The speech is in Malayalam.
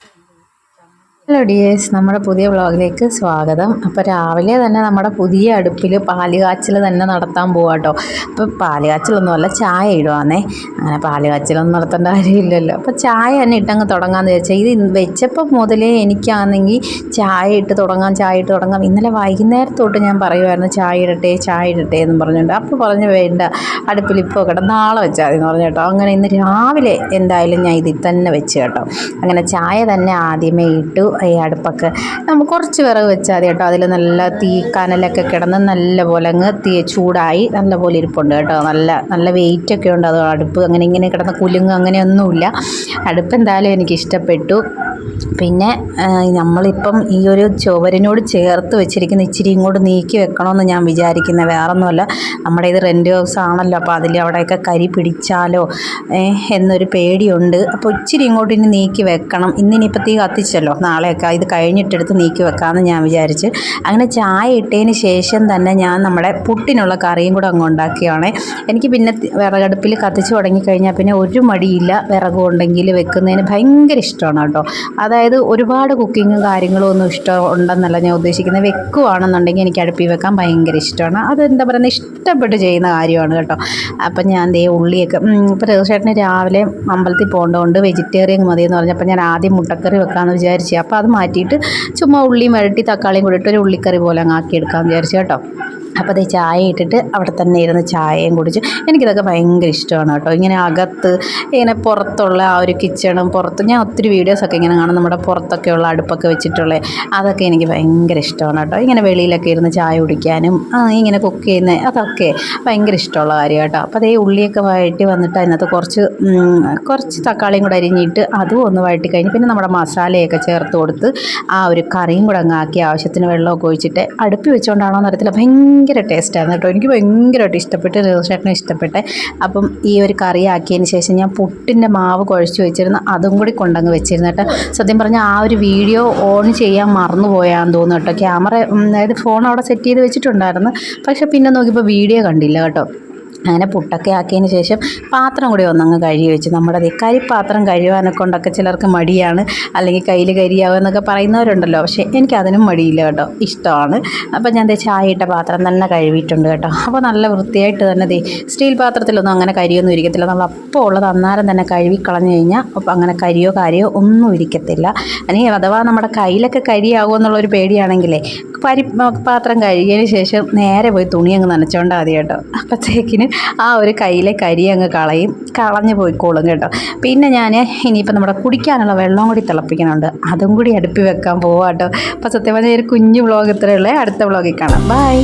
ഹലോ ഡിയേഴ്സ്, നമ്മുടെ പുതിയ വ്ളോഗിലേക്ക് സ്വാഗതം. അപ്പോൾ രാവിലെ തന്നെ നമ്മുടെ പുതിയ അടുപ്പിൽ പാല് കാച്ചൽ തന്നെ നടത്താൻ പോവാം കേട്ടോ. അപ്പോൾ പാല് കാച്ചലൊന്നുമല്ല, ചായ ഇടുവാന്നേ. അങ്ങനെ പാല് കാച്ചലൊന്നും നടത്തേണ്ട കാര്യമില്ലല്ലോ. അപ്പോൾ ചായ തന്നെ ഇട്ടങ്ങ് തുടങ്ങാമെന്ന് വെച്ചാൽ ഇത് വെച്ചപ്പോൾ മുതലേ എനിക്കാണെങ്കിൽ ചായ ഇട്ട് തുടങ്ങാം. ഇന്നലെ വൈകുന്നേരത്തോട്ട് ഞാൻ പറയുമായിരുന്നു ചായ ഇടട്ടെ എന്നും പറഞ്ഞുകൊണ്ട്. അപ്പോൾ പറഞ്ഞു വേണ്ട, അടുപ്പിൽ ഇപ്പോൾ കേട്ടോ, നാളെ വെച്ചാൽ മതി എന്ന് പറഞ്ഞു കേട്ടോ. അങ്ങനെ ഇന്ന് രാവിലെ എന്തായാലും ഞാൻ ഇതിൽ തന്നെ വെച്ച് കേട്ടോ. അങ്ങനെ ചായ തന്നെ ആദ്യമേ ഇട്ടു. ഈ അടുപ്പൊക്കെ നമ്മൾ കുറച്ച് വിറക് വെച്ചാൽ മതി കേട്ടോ. അതിൽ നല്ല കനലൊക്കെ കിടന്ന് നല്ലപോലെ അങ്ങ് ചൂടായി നല്ലപോലെ ഇരിപ്പുണ്ട് കേട്ടോ. നല്ല വെയിറ്റൊക്കെ ഉണ്ട്. അത് അടുപ്പ് അങ്ങനെ ഇങ്ങനെ കിടന്ന് കുലുങ്ങ് അങ്ങനെയൊന്നുമില്ല. അടുപ്പ് എന്തായാലും എനിക്ക് ഇഷ്ടപ്പെട്ടു. പിന്നെ നമ്മളിപ്പം ഈ ഒരു ചുവരിനോട് ചേർത്ത് വെച്ചിരിക്കുന്ന ഇച്ചിരി ഇങ്ങോട്ട് നീക്കി വെക്കണമെന്ന് ഞാൻ വിചാരിക്കുന്നത്. വേറൊന്നുമല്ല, നമ്മുടെ ഇത് റെൻറ്റ് ഹൗസ് ആണല്ലോ. അപ്പോൾ അതിൽ അവിടെയൊക്കെ കരി പിടിച്ചാലോ എന്നൊരു പേടിയുണ്ട്. അപ്പോൾ ഇച്ചിരി ഇങ്ങോട്ട് ഇനി നീക്കി വെക്കണം. ഇന്നിനിപ്പോൾ തീ കത്തിച്ചല്ലോ, നാളെയൊക്കെ ഇത് കഴിഞ്ഞിട്ടെടുത്ത് നീക്കി വെക്കാമെന്ന് ഞാൻ വിചാരിച്ച്. അങ്ങനെ ചായ ഇട്ടതിന് ശേഷം തന്നെ ഞാൻ നമ്മുടെ പുട്ടിനുള്ള കറിയും കൂടെ അങ്ങ് ഉണ്ടാക്കിയാണ്. എനിക്ക് പിന്നെ വിറകടുപ്പിൽ കത്തിച്ച് തുടങ്ങിക്കഴിഞ്ഞാൽ പിന്നെ ഒരു മടിയില്ല. വിറകും ഉണ്ടെങ്കിൽ വെക്കുന്നതിന് ഭയങ്കര ഇഷ്ടമാണ് കേട്ടോ. അതായത് ഒരുപാട് കുക്കിങ്ങും കാര്യങ്ങളും ഒന്നും ഇഷ്ടം ഉണ്ടെന്നല്ല ഞാൻ ഉദ്ദേശിക്കുന്നത്. വെക്കുവാണെന്നുണ്ടെങ്കിൽ എനിക്ക് അടുപ്പിൽ വെക്കാൻ ഭയങ്കര ഇഷ്ടമാണ്. അതെന്താ പറയുന്നത്, ഇഷ്ടപ്പെട്ട് ചെയ്യുന്ന കാര്യമാണ് കേട്ടോ. അപ്പം ഞാൻ ദേ ഉള്ളിയൊക്കെ ഇപ്പോൾ തീർച്ചയായിട്ടും രാവിലെ അമ്പലത്തിൽ പോകേണ്ടതുകൊണ്ട് വെജിറ്റേറിയൻ മതിയെന്ന് പറഞ്ഞപ്പോൾ ഞാൻ ആദ്യം മുട്ടക്കറി വെക്കാമെന്ന് വിചാരിച്ചു. അപ്പോൾ അത് മാറ്റിയിട്ട് ചുമ്മാ ഉള്ളിയും വഴട്ടി തക്കാളിയും കൂടി ഇട്ട് ഒരു ഉള്ളിക്കറി പോലെ അങ്ങ് ആക്കിയെടുക്കാമെന്ന് വിചാരിച്ചു കേട്ടോ. അപ്പോൾ അത് ചായ ഇട്ടിട്ട് അവിടെ തന്നെ ഇരുന്ന് ചായയും കുടിച്ച്. എനിക്കിതൊക്കെ ഭയങ്കര ഇഷ്ടമാണ് കേട്ടോ. ഇങ്ങനെ അകത്ത് ഇങ്ങനെ പുറത്തുള്ള ആ ഒരു കിച്ചണും പുറത്ത് ഞാൻ ഒത്തിരി വീഡിയോസൊക്കെ ഇങ്ങനെ കാണും. നമ്മുടെ പുറത്തൊക്കെയുള്ള അടുപ്പൊക്കെ വെച്ചിട്ടുള്ളത് അതൊക്കെ എനിക്ക് ഭയങ്കര ഇഷ്ടമാണ് കേട്ടോ. ഇങ്ങനെ വെളിയിലൊക്കെ ഇരുന്ന് ചായ കുടിക്കാനും ഇങ്ങനെ കുക്ക് ചെയ്യുന്ന അതൊക്കെ ഭയങ്കര ഇഷ്ടമുള്ള കാര്യം കേട്ടോ. അപ്പോൾ അതേ ഉള്ളിയൊക്കെ വഴറ്റി വന്നിട്ട് അതിനകത്ത് കുറച്ച് തക്കാളിയും കൂടെ അരിഞ്ഞിട്ട് അതും ഒന്ന് വഴറ്റി കഴിഞ്ഞ് പിന്നെ നമ്മുടെ മസാലയൊക്കെ ചേർത്ത് കൊടുത്ത് ആ ഒരു കറിയും കൂടെ അങ്ങ് ആക്കി ആവശ്യത്തിന് വെള്ളമൊക്കെ ഒഴിച്ചിട്ട് അടുപ്പി വെച്ചുകൊണ്ടാണോ എന്നറിയത്തില്ല, ഭയങ്കര ടേസ്റ്റായിരുന്നു കേട്ടോ. എനിക്ക് ഭയങ്കരമായിട്ട് ഇഷ്ടപ്പെട്ട്, തീർച്ചയായിട്ടും ഇഷ്ടപ്പെട്ടെ. അപ്പം ഈ ഒരു കറി ആക്കിയതിന് ശേഷം ഞാൻ പുട്ടിൻ്റെ മാവ് കുഴച്ച് വെച്ചിരുന്നു, അതും കൂടി കൊണ്ടങ്ങ് വെച്ചിരുന്നു കേട്ടോ. സത്യം പറഞ്ഞാൽ ആ ഒരു വീഡിയോ ഓൺ ചെയ്യാൻ മറന്നു പോയാന്ന് തോന്നുന്നു കേട്ടോ. ക്യാമറ അതായത് ഫോൺ അവിടെ സെറ്റ് ചെയ്ത് വെച്ചിട്ടുണ്ടായിരുന്നു, പക്ഷെ പിന്നെ നോക്കിയപ്പോൾ വീഡിയോ കണ്ടില്ല കേട്ടോ. അങ്ങനെ പുട്ടൊക്കെ ആക്കിയതിന് ശേഷം പാത്രം കൂടി ഒന്നങ്ങ് കഴുകി വെച്ച്. നമ്മുടെ കരിപ്പാത്രം കഴുകാനെ കൊണ്ടൊക്കെ ചിലർക്ക് മടിയാണ്, അല്ലെങ്കിൽ കയ്യിൽ കരിയാവുക എന്നൊക്കെ പറയുന്നവരുണ്ടല്ലോ. പക്ഷേ എനിക്കതിനും മടിയില്ല കേട്ടോ, ഇഷ്ടമാണ്. അപ്പോൾ ഞാൻ ചായ ഇട്ട പാത്രം തന്നെ കഴുകിയിട്ടുണ്ട് കേട്ടോ. അപ്പോൾ നല്ല വൃത്തിയായിട്ട് തന്നെ സ്റ്റീൽ പാത്രത്തിലൊന്നും അങ്ങനെ കരിയൊന്നും ഇരിക്കത്തില്ല. നമ്മൾ അപ്പോൾ ഉള്ളത് അന്നേരം തന്നെ കഴുകി കളഞ്ഞു കഴിഞ്ഞാൽ അപ്പോൾ അങ്ങനെ കരിയോ ഒന്നും ഇരിക്കത്തില്ല. അല്ലെങ്കിൽ അഥവാ നമ്മുടെ കയ്യിലൊക്കെ കരിയാകുമോ എന്നുള്ളൊരു പേടിയാണെങ്കിലേ പാത്രം കഴുകിയതിന് ശേഷം നേരെ പോയി തുണി അങ്ങ് നനച്ചോണ്ടാൽ മതി കേട്ടോ. അപ്പോഴത്തേക്കിന് ആ ഒരു കയ്യിലെ കരി അങ്ങ് കളഞ്ഞു പോയിക്കോളും കേട്ടോ. പിന്നെ ഞാൻ ഇനിയിപ്പോൾ നമ്മുടെ കുടിക്കാനുള്ള വെള്ളം കൂടി തിളപ്പിക്കുന്നുണ്ട്, അതും കൂടി അടുപ്പി വെക്കാൻ പോവാം കേട്ടോ. അപ്പോൾ സത്യം പറഞ്ഞാൽ ഒരു കുഞ്ഞു വ്ളോഗ് ഇത്രയേ ഉള്ളൂ. അടുത്ത വ്ളോഗിൽ കാണാം. ബൈ.